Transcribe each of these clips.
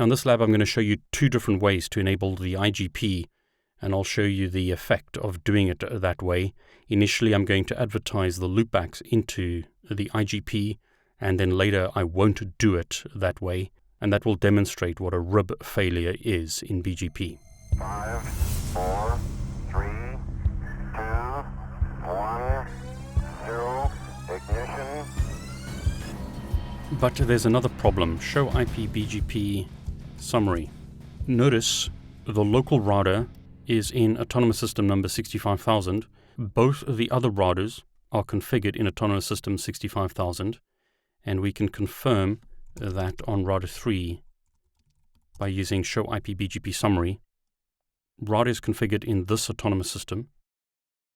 Now in this lab, I'm going to show you two different ways to enable the IGP, and I'll show you the effect of doing it that way. Initially, I'm going to advertise the loopbacks into the IGP, and then later I won't do it that way, and that will demonstrate what a RIB failure is in BGP. 5, 4, 3, 2, 1, 0, ignition. But there's another problem. Show IP BGP Summary. Notice the local router is in autonomous system number 65,000. Both the other routers are configured in autonomous system 65,000, and we can confirm that on router 3 by using show IP BGP Summary. Router is configured in this autonomous system.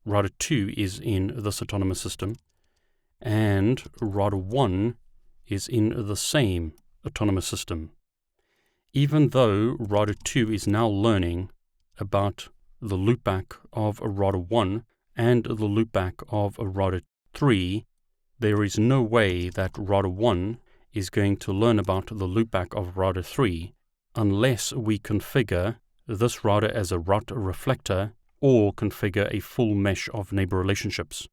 Router 2 is in this autonomous system, and router 1 is in the same autonomous system. Even though router 2 is now learning about the loopback of a router 1 and the loopback of a router 3, there is no way that router 1 is going to learn about the loopback of router 3 unless we configure this router as a route reflector or configure a full mesh of neighbor relationships.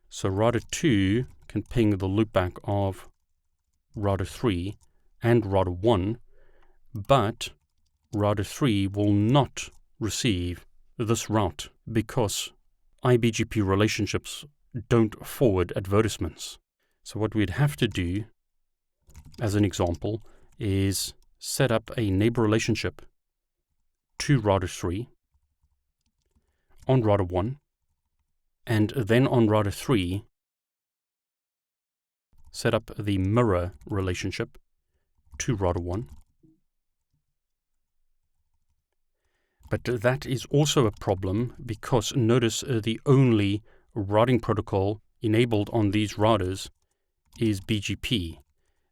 So router 2 can ping the loopback of router 3 and router 1, but router 3 will not receive this route because iBGP relationships don't forward advertisements. So what we'd have to do, as an example, is set up a neighbor relationship to router 3 on router 1, and then on router 3 set up the mirror relationship to router 1. But that is also a problem because notice the only routing protocol enabled on these routers is BGP.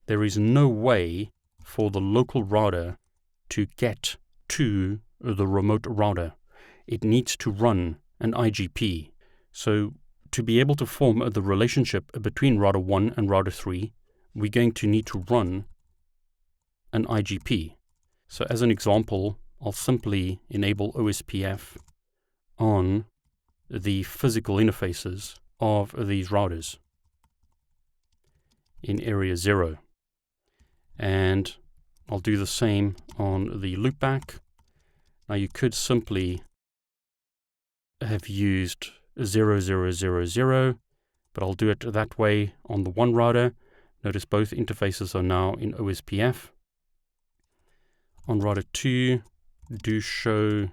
There is no way for the local router to get to the remote router. It needs to run an IGP. So to be able to form the relationship between router 1 and router 3, we're going to need to run an IGP. So as an example, I'll simply enable OSPF on the physical interfaces of these routers in area 0. And I'll do the same on the loopback. Now you could simply have used 0000, but I'll do it that way on the one router. Notice both interfaces are now in OSPF. On router 2, do show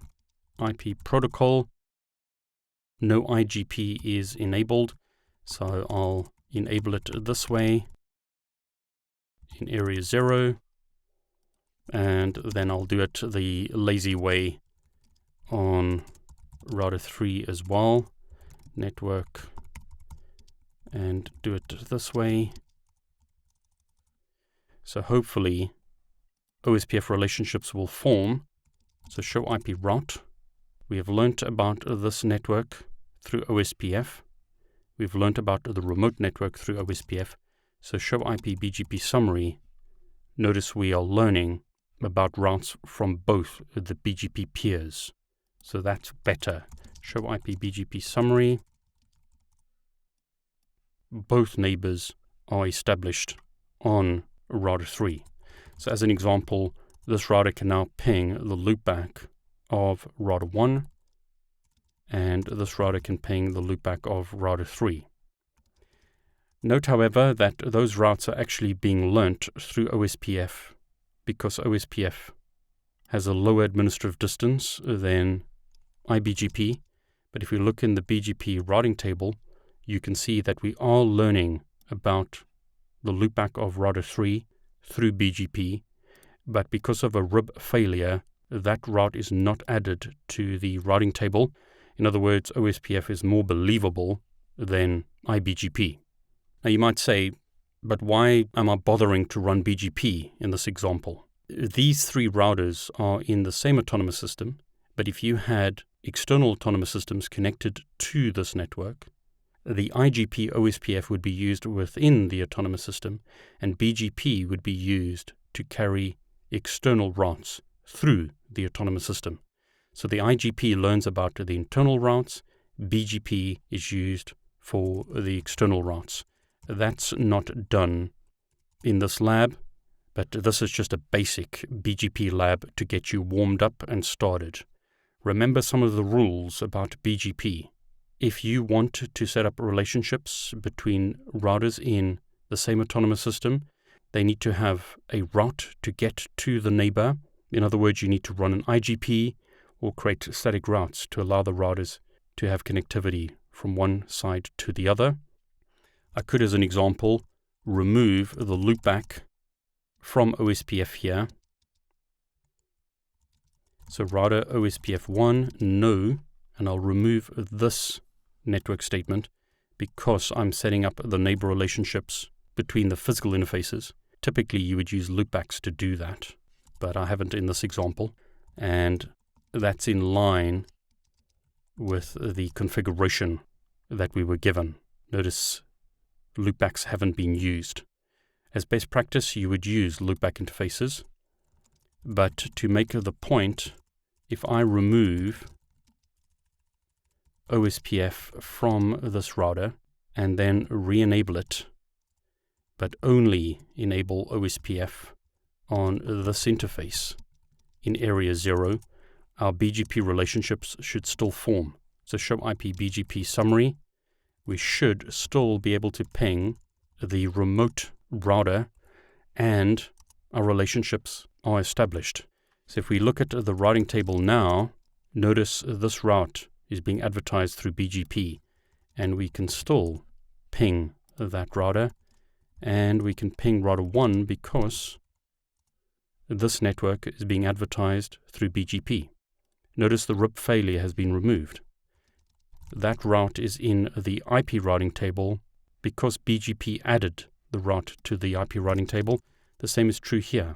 IP protocol. No IGP is enabled, so I'll enable it this way in area 0, and then I'll do it the lazy way on router 3 as well, network, and do it this way. So hopefully OSPF relationships will form. So show IP route. We have learnt about this network through OSPF. We've learnt about the remote network through OSPF. So show IP BGP Summary. Notice we are learning about routes from both the BGP peers. So that's better. Show IP BGP Summary. Both neighbors are established on router 3. So as an example, this router can now ping the loopback of router 1, and this router can ping the loopback of router 3. Note, however, that those routes are actually being learnt through OSPF because OSPF has a lower administrative distance than iBGP. But if we look in the BGP routing table, you can see that we are learning about the loopback of router 3 through BGP, but because of a RIB failure, that route is not added to the routing table. In other words, OSPF is more believable than iBGP. Now you might say, but why am I bothering to run BGP in this example? These three routers are in the same autonomous system, but if you had external autonomous systems connected to this network, the IGP OSPF would be used within the autonomous system, and BGP would be used to carry external routes through the autonomous system. So the IGP learns about the internal routes, BGP is used for the external routes. That's not done in this lab, but this is just a basic BGP lab to get you warmed up and started. Remember some of the rules about BGP. If you want to set up relationships between routers in the same autonomous system, they need to have a route to get to the neighbor. In other words, you need to run an IGP or create static routes to allow the routers to have connectivity from one side to the other. I could, as an example, remove the loopback from OSPF here. So router OSPF 1, no, and I'll remove this network statement because I'm setting up the neighbor relationships between the physical interfaces. Typically you would use loopbacks to do that, but I haven't in this example, and that's in line with the configuration that we were given. Notice loopbacks haven't been used. As best practice, you would use loopback interfaces, but to make the point, if I remove OSPF from this router and then re-enable it, but only enable OSPF on this interface in area 0, our BGP relationships should still form. So show IP BGP Summary, we should still be able to ping the remote router and our relationships are established. So if we look at the routing table now, notice this route is being advertised through BGP, and we can still ping that router, and we can ping router 1 because this network is being advertised through BGP. Notice the RIP failure has been removed. That route is in the IP routing table because BGP added the route to the IP routing table. The same is true here.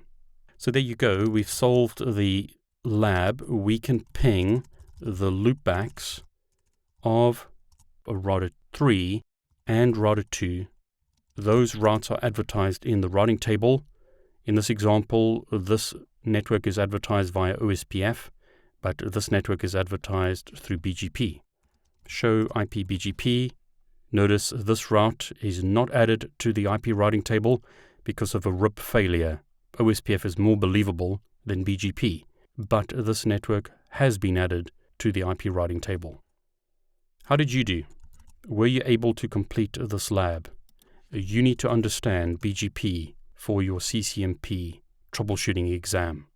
So there you go, we've solved the lab. We can ping the loopbacks of router 3 and router 2. Those routes are advertised in the routing table. In this example, this network is advertised via OSPF, but this network is advertised through BGP. Show IP BGP. Notice this route is not added to the IP routing table because of a RIP failure. OSPF is more believable than BGP, but this network has been added to the IP routing table. How did you do? Were you able to complete this lab? You need to understand BGP for your CCNP troubleshooting exam.